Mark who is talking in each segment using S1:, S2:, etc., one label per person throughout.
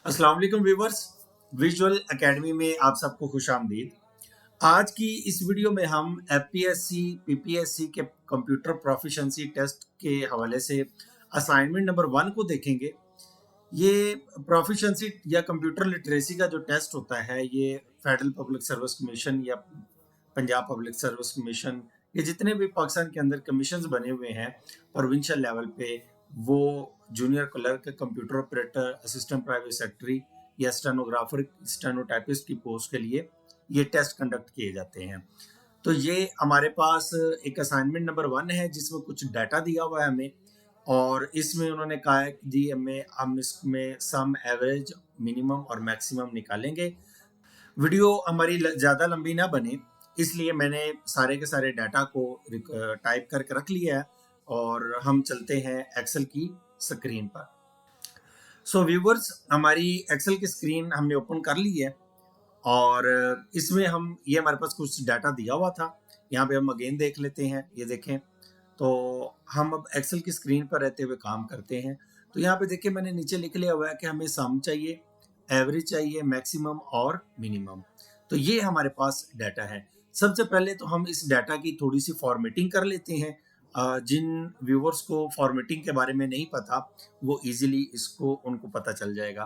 S1: अस्सलाम वालेकुम viewers. Visual academy में आप सबको खुशामदीद। आज की इस वीडियो में हम एफपीएससी पीपीएससी के कंप्यूटर प्रोफिशिएंसी टेस्ट के हवाले से असाइनमेंट नंबर 1 को देखेंगे। ये प्रोफिशिएंसी या कंप्यूटर लिटरेसी का जो टेस्ट होता है, ये फेडरल पब्लिक सर्विस कमीशन या पंजाब पब्लिक सर्विस कमीशन, ये जितने भी पाकिस्तान के अंदर कमीशंस बने हुए हैं प्रोविंशियल लेवल पे, वो junior clerk, computer operator, assistant private secretary या स्टेनोग्राफर, स्टेनोटाइपिस्ट की पोस्ट के लिए ये टेस्ट कंडक्ट किए जाते हैं। तो ये हमारे पास एक असाइनमेंट नंबर 1 है जिसमें कुछ डाटा दिया हुआ है हमें, और इसमें उन्होंने कहा है कि जी हम इसमें सम, एवरेज, मिनिमम और मैक्सिमम निकालेंगे। वीडियो हमारी ज़्यादा लंबी ना बने, इसलिए मैंने सारे के सारे डाटा को टाइप करके रख लिया है और हम चलते हैं एक्सेल की स्क्रीन पर। सो व्यूवर्स, हमारी एक्सेल की स्क्रीन हमने ओपन कर ली है और इसमें ये हमारे पास कुछ डाटा दिया हुआ था। यहाँ पे हम अगेन देख लेते हैं। ये देखें, तो हम अब एक्सेल की स्क्रीन पर रहते हुए काम करते हैं। तो यहाँ पे देखिए, मैंने नीचे लिख लिया हुआ है कि हमें सम चाहिए, एवरेज चाहिए, मैक्सिमम और मिनिमम। तो ये हमारे पास डाटा है। सबसे पहले तो हम इस डाटा की थोड़ी सी फॉर्मेटिंग कर लेते हैं। जिन व्यूवर्स को फॉर्मेटिंग के बारे में नहीं पता, वो इजीली इसको उनको पता चल जाएगा।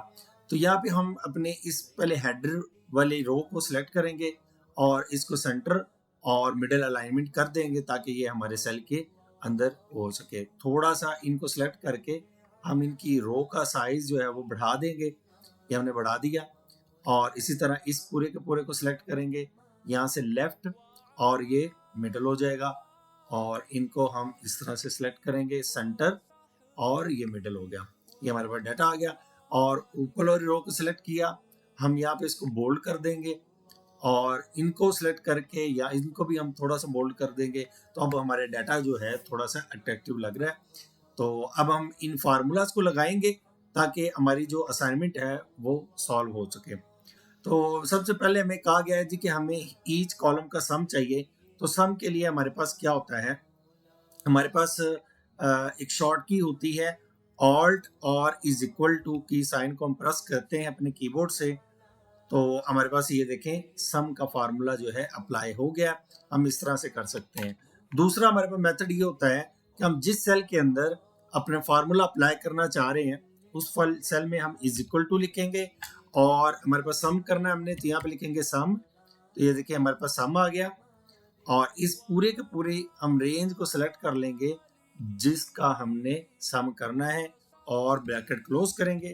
S1: तो यहाँ पे हम अपने इस पहले हेडर वाली रो को सिलेक्ट करेंगे और इसको सेंटर और मिडिल अलाइनमेंट कर देंगे ताकि ये हमारे सेल के अंदर हो सके। थोड़ा सा इनको सिलेक्ट करके हम इनकी रो का साइज जो है वो बढ़ा देंगे। ये हमने बढ़ा दिया। और इसी तरह इस पूरे के पूरे को सिलेक्ट करेंगे, यहाँ से लेफ्ट, और ये मिडल हो जाएगा। और इनको हम इस तरह से सिलेक्ट करेंगे, सेंटर, और ये मिडल हो गया। ये हमारे पास डाटा आ गया। और ऊपर वाली रो को सिलेक्ट किया, हम यहाँ पे इसको बोल्ड कर देंगे और इनको सिलेक्ट करके या इनको भी हम थोड़ा सा बोल्ड कर देंगे। तो अब हमारे डाटा जो है थोड़ा सा अट्रैक्टिव लग रहा है। तो अब हम इन फार्मूलाज को लगाएंगे ताकि हमारी जो असाइनमेंट है वो सॉल्व हो सके। तो सबसे पहले हमें कहा गया है जी कि हमें ईच कॉलम का सम चाहिए। तो सम के लिए हमारे पास क्या होता है, हमारे पास एक शॉर्ट की होती है, ऑल्ट और इज इक्वल टू की साइन को हम प्रेस करते हैं अपने कीबोर्ड से। तो हमारे पास ये देखें, सम का फार्मूला जो है अप्लाई हो गया। हम इस तरह से कर सकते हैं। दूसरा हमारे पास मेथड ये होता है कि हम जिस सेल के अंदर अपने फार्मूला अप्लाई करना चाह रहे हैं उस सेल में हम इज इक्वल टू लिखेंगे, और हमारे पास सम करना है हमने, तो यहाँ पे लिखेंगे सम। तो ये देखिए, हमारे पास सम आ गया। और इस पूरे के पूरे हम रेंज को सिलेक्ट कर लेंगे जिसका हमने सम करना है और ब्रैकेट क्लोज करेंगे।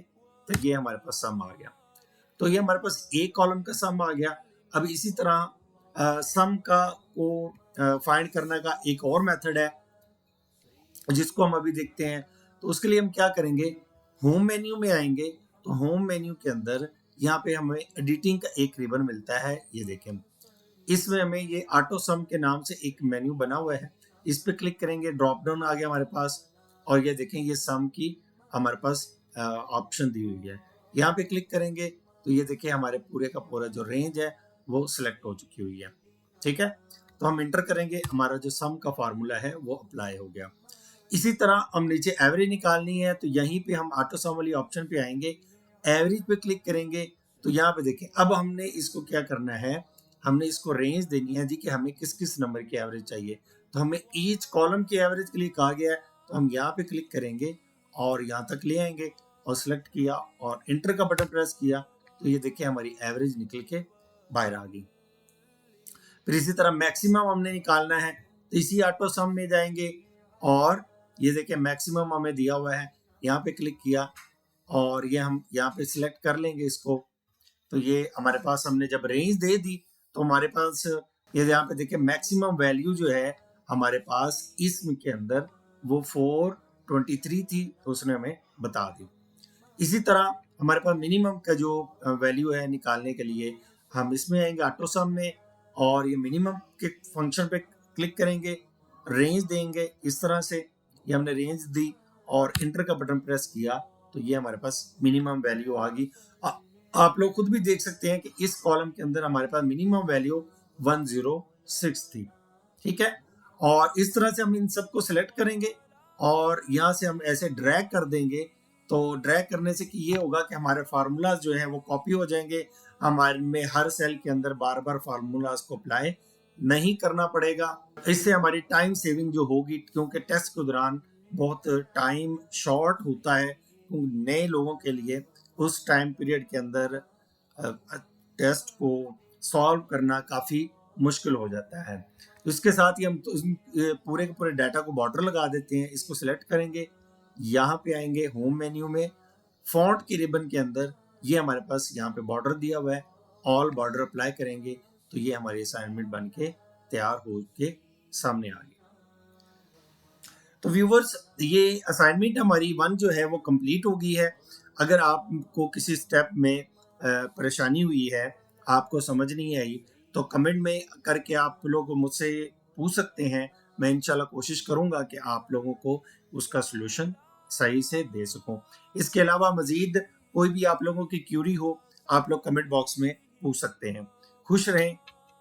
S1: तो ये हमारे पास सम आ गया। तो ये हमारे पास एक कॉलम का सम आ गया। अब इसी तरह सम का को फाइंड करने का एक और मेथड है जिसको हम अभी देखते हैं। तो उसके लिए हम क्या करेंगे, होम मेन्यू में आएंगे। तो होम मेन्यू के अंदर यहाँ पे हमें एडिटिंग का एक रिबन मिलता है। ये देखें, इसमें हमें ये ऑटो सम के नाम से एक मेन्यू बना हुआ है। इस पे क्लिक करेंगे, ड्रॉप डाउन आ गया हमारे पास। और ये देखें, ये सम की हमारे पास ऑप्शन दी हुई है। यहाँ पे क्लिक करेंगे तो ये देखिए, हमारे पूरे का पूरा जो रेंज है वो सिलेक्ट हो चुकी हुई है। ठीक है, तो हम इंटर करेंगे, हमारा जो सम का फार्मूला है वो अप्लाई हो गया। इसी तरह हम नीचे एवरेज निकालनी है, तो यहीं पे हम ऑटो सम वाली ऑप्शन पे आएंगे, एवरेज पे क्लिक करेंगे। तो यहाँ पे देखें, अब हमने इसको क्या करना है, हमने इसको रेंज देनी है जी कि हमें किस किस नंबर की एवरेज चाहिए। तो हमें ईच कॉलम की एवरेज के लिए कहा गया है, तो हम यहाँ पे क्लिक करेंगे और यहाँ तक ले आएंगे और सिलेक्ट किया और इंटर का बटन प्रेस किया। तो ये देखिए, हमारी एवरेज निकल के बाहर आ गई। फिर इसी तरह मैक्सिमम हमने निकालना है, तो इसी ऑटो सम में जाएंगे और ये देखिए, मैक्सिमम हमें दिया हुआ है। यहाँ पे क्लिक किया और ये हम यहाँ पे सिलेक्ट कर लेंगे इसको। तो ये हमारे पास हमने जब रेंज दे दी तो हमारे पास ये यहाँ पे देखिए, मैक्सिमम वैल्यू जो है हमारे पास इसमें के अंदर वो 423 थी, तो उसने हमें बता दी। इसी तरह हमारे पास मिनिमम का जो वैल्यू है निकालने के लिए हम इसमें आएंगे ऑटो सम में, और ये मिनिमम के फंक्शन पे क्लिक करेंगे, रेंज देंगे इस तरह से। ये हमने रेंज दी और इंटर का बटन प्रेस किया, तो ये हमारे पास मिनिमम वैल्यू आ गई। आप लोग खुद भी देख सकते हैं कि इस कॉलम के अंदर हमारे पास मिनिमम वैल्यू 106 थी। ठीक है, और इस तरह से हम इन सबको सिलेक्ट करेंगे और यहाँ से हम ऐसे ड्रैग कर देंगे तो ड्रैग करने से कि ये होगा कि हमारे फार्मूलाज जो है वो कॉपी हो जाएंगे, हमारे में हर सेल के अंदर बार बार फार्मूलाज को अप्लाई नहीं करना पड़ेगा। इससे हमारी टाइम सेविंग जो होगी, क्योंकि टेस्ट के दौरान बहुत टाइम शॉर्ट होता है नए लोगों के लिए, उस टाइम पीरियड के अंदर टेस्ट को सॉल्व करना काफ़ी मुश्किल हो जाता है। तो इसके साथ ही हम तो पूरे के पूरे डाटा को बॉर्डर लगा देते हैं। इसको सिलेक्ट करेंगे, यहाँ पे आएंगे होम मेन्यू में, फॉन्ट की रिबन के अंदर ये हमारे पास यहाँ पे बॉर्डर दिया हुआ है, ऑल बॉर्डर अप्लाई करेंगे तो ये हमारी असाइनमेंट बन के तैयार हो के सामने आ गई। तो व्यूवर्स, ये असाइनमेंट हमारी 1 जो है वो कंप्लीट हो गई है। अगर आपको किसी स्टेप में परेशानी हुई है, आपको समझ नहीं आई, तो कमेंट में करके आप लोग मुझसे पूछ सकते हैं। मैं इंशाल्लाह कोशिश करूंगा कि आप लोगों को उसका सलूशन सही से दे सकूं। इसके अलावा मजीद कोई भी आप लोगों की क्यूरी हो, आप लोग कमेंट बॉक्स में पूछ सकते हैं। खुश रहें,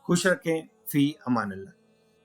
S1: खुश रखें, फी अमान अल्लाह।